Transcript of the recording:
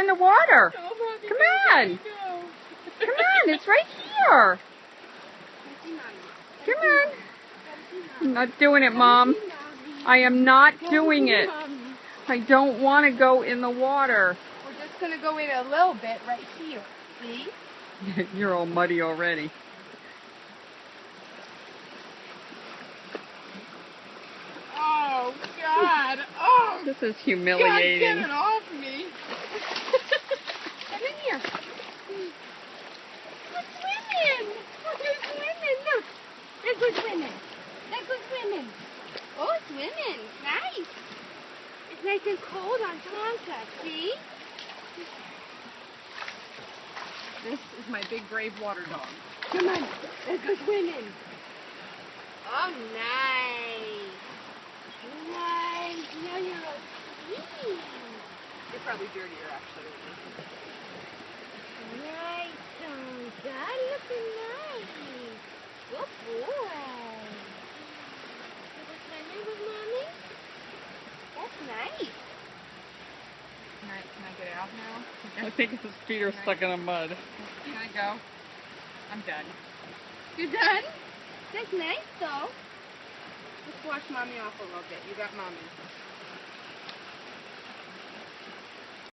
the water. Oh, Mommy, Come go, on. Mommy, go. Come on, it's right here. Come on. I'm not doing it, Mom. I am not doing it. I don't want to go in the water. We're just going to go in a little bit right here. See? You're all muddy already. Oh, God. Oh, This is God, humiliating. get it off me. Come in here. We're swimming. We're swimming. Look. Let's go swimming. Let's go swimming. Oh, swimming. Nice. It's nice and cold on Tonka, see? This is my big brave water dog. Come on. Let's go swimming. Oh, nice. Nice. Now you're all sweet. You're probably dirtier, actually. Nice, Tonka. Looking nice. Good boy. You go swimming with Mommy? That's nice. Can I get out now? I think his feet are stuck in the mud. Can I go? I'm done. You done? That's nice, though. Let's wash Mommy off a little bit. You got Mommy.